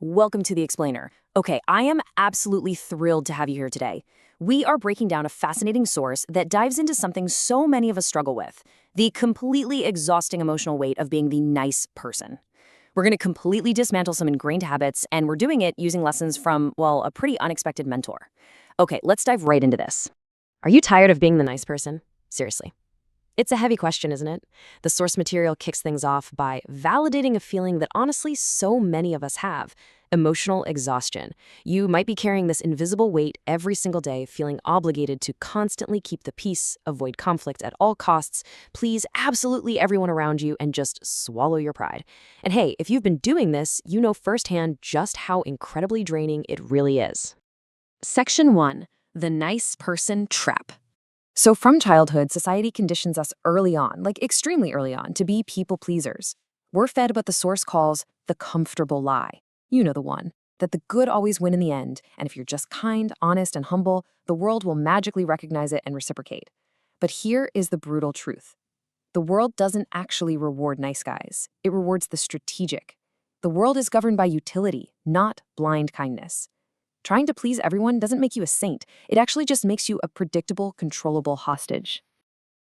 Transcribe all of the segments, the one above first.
Welcome to The Explainer. Okay, I am absolutely thrilled to have you here today. We are breaking down a fascinating source that dives into something so many of us struggle with, the completely exhausting emotional weight of being the nice person. We're going to completely dismantle some ingrained habits, and we're doing it using lessons from, well, a pretty unexpected mentor. Okay, let's dive right into this. Are you tired of being the nice person? Seriously. It's a heavy question, isn't it? The source material kicks things off by validating a feeling that honestly so many of us have: emotional exhaustion. You might be carrying this invisible weight every single day, feeling obligated to constantly keep the peace, avoid conflict at all costs, please absolutely everyone around you, and just swallow your pride. And hey, if you've been doing this, you know firsthand just how incredibly draining it really is. Section 1. The Nice Person Trap. So from childhood, society conditions us early on, like extremely early on, to be people pleasers. We're fed what the source calls the comfortable lie. You know the one, that the good always win in the end, and if you're just kind, honest, and humble, the world will magically recognize it and reciprocate. But here is the brutal truth. The world doesn't actually reward nice guys. It rewards the strategic. The world is governed by utility, not blind kindness. Trying to please everyone doesn't make you a saint. It actually just makes you a predictable, controllable hostage.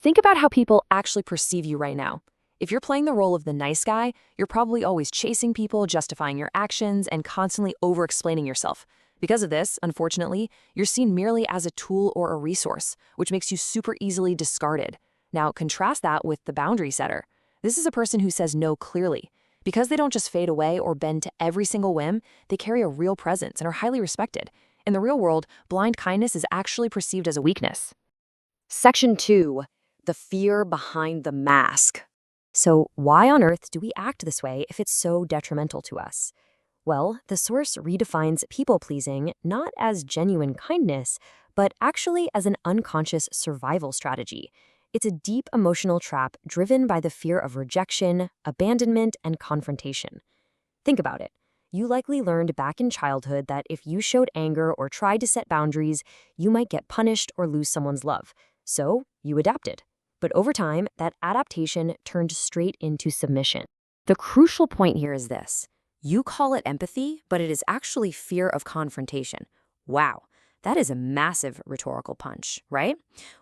Think about how people actually perceive you right now. If you're playing the role of the nice guy, you're probably always chasing people, justifying your actions, and constantly over-explaining yourself. Because of this, unfortunately, you're seen merely as a tool or a resource, which makes you super easily discarded. Now, contrast that with the boundary setter. This is a person who says no clearly. Because they don't just fade away or bend to every single whim, they carry a real presence and are highly respected. In the real world, blind kindness is actually perceived as a weakness. Section 2. The fear behind the mask. So why on earth do we act this way if it's so detrimental to us? Well, the source redefines people-pleasing not as genuine kindness, but actually as an unconscious survival strategy. It's a deep emotional trap driven by the fear of rejection, abandonment, and confrontation. Think about it. You likely learned back in childhood that if you showed anger or tried to set boundaries, you might get punished or lose someone's love. So you adapted. But over time, that adaptation turned straight into submission. The crucial point here is this. You call it empathy, but it is actually fear of confrontation. Wow. That is a massive rhetorical punch, right?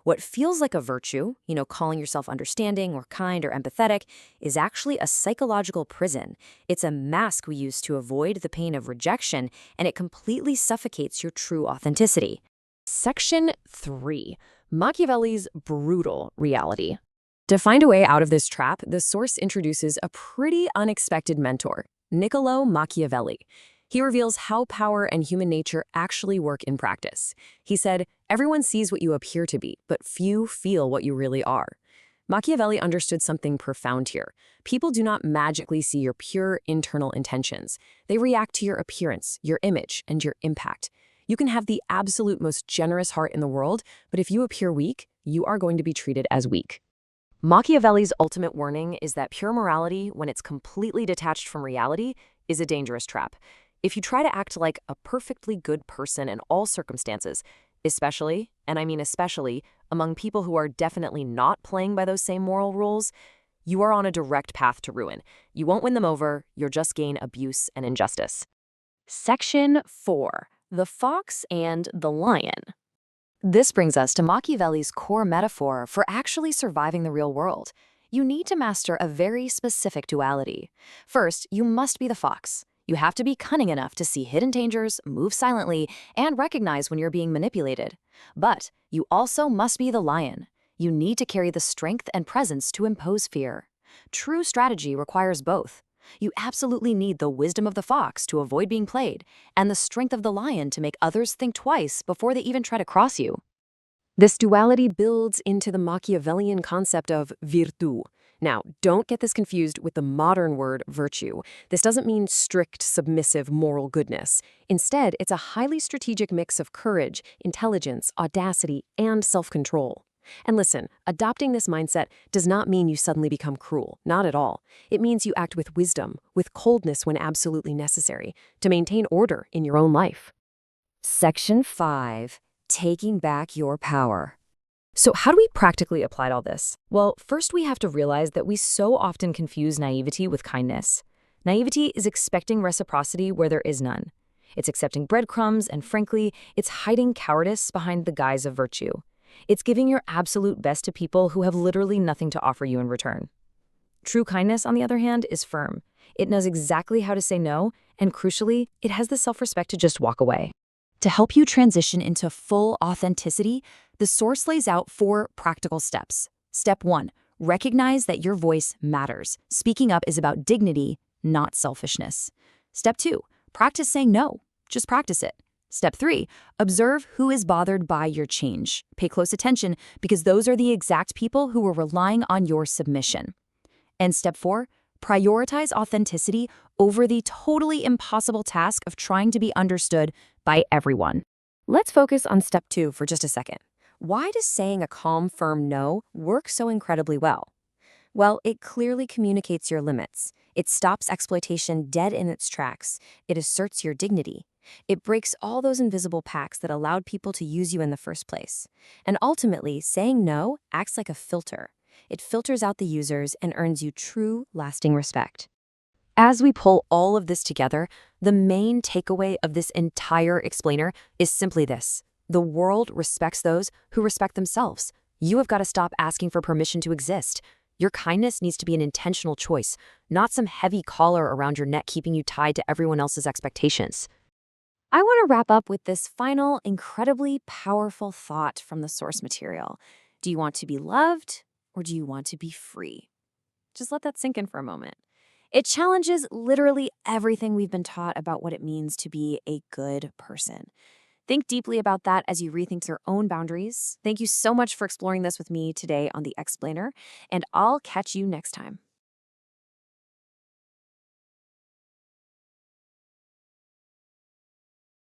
What feels like a virtue, calling yourself understanding or kind or empathetic, is actually a psychological prison. It's a mask we use to avoid the pain of rejection, and it completely suffocates your true authenticity. Section 3. Machiavelli's brutal reality. To find a way out of this trap, the source introduces a pretty unexpected mentor, Niccolò Machiavelli. He reveals how power and human nature actually work in practice. He said, "Everyone sees what you appear to be, but few feel what you really are." Machiavelli understood something profound here. People do not magically see your pure internal intentions. They react to your appearance, your image, and your impact. You can have the absolute most generous heart in the world, but if you appear weak, you are going to be treated as weak. Machiavelli's ultimate warning is that pure morality, when it's completely detached from reality, is a dangerous trap. If you try to act like a perfectly good person in all circumstances, especially, and I mean especially, among people who are definitely not playing by those same moral rules, you are on a direct path to ruin. You won't win them over, you'll just gain abuse and injustice. Section 4. The Fox and the Lion. This brings us to Machiavelli's core metaphor for actually surviving the real world. You need to master a very specific duality. First, you must be the fox. You have to be cunning enough to see hidden dangers, move silently, and recognize when you're being manipulated. But you also must be the lion. You need to carry the strength and presence to impose fear. True strategy requires both. You absolutely need the wisdom of the fox to avoid being played, and the strength of the lion to make others think twice before they even try to cross you. This duality builds into the Machiavellian concept of virtù. Now, don't get this confused with the modern word virtue. This doesn't mean strict, submissive moral goodness. Instead, it's a highly strategic mix of courage, intelligence, audacity, and self-control. And listen, adopting this mindset does not mean you suddenly become cruel. Not at all. It means you act with wisdom, with coldness when absolutely necessary, to maintain order in your own life. Section 5. Taking back your power. So how do we practically apply all this? Well, first we have to realize that we so often confuse naivety with kindness. Naivety is expecting reciprocity where there is none. It's accepting breadcrumbs, and frankly, it's hiding cowardice behind the guise of virtue. It's giving your absolute best to people who have literally nothing to offer you in return. True kindness, on the other hand, is firm. It knows exactly how to say no, and crucially, it has the self-respect to just walk away. To help you transition into full authenticity, the source lays out 4 practical steps. Step 1, recognize that your voice matters. Speaking up is about dignity, not selfishness. Step 2, practice saying no. Just practice it. Step 3, observe who is bothered by your change. Pay close attention because those are the exact people who are relying on your submission. And step 4, prioritize authenticity over the totally impossible task of trying to be understood by everyone. Let's focus on step 2 for just a second. Why does saying a calm, firm no work so incredibly well? Well, it clearly communicates your limits. It stops exploitation dead in its tracks. It asserts your dignity. It breaks all those invisible pacts that allowed people to use you in the first place. And ultimately, saying no acts like a filter. It filters out the users and earns you true, lasting respect. As we pull all of this together, the main takeaway of this entire explainer is simply this. The world respects those who respect themselves. You have got to stop asking for permission to exist. Your kindness needs to be an intentional choice, not some heavy collar around your neck keeping you tied to everyone else's expectations. I want to wrap up with this final, incredibly powerful thought from the source material. Do you want to be loved, or do you want to be free? Just let that sink in for a moment. It challenges literally everything we've been taught about what it means to be a good person. Think deeply about that as you rethink your own boundaries. Thank you so much for exploring this with me today on The Explainer, and I'll catch you next time.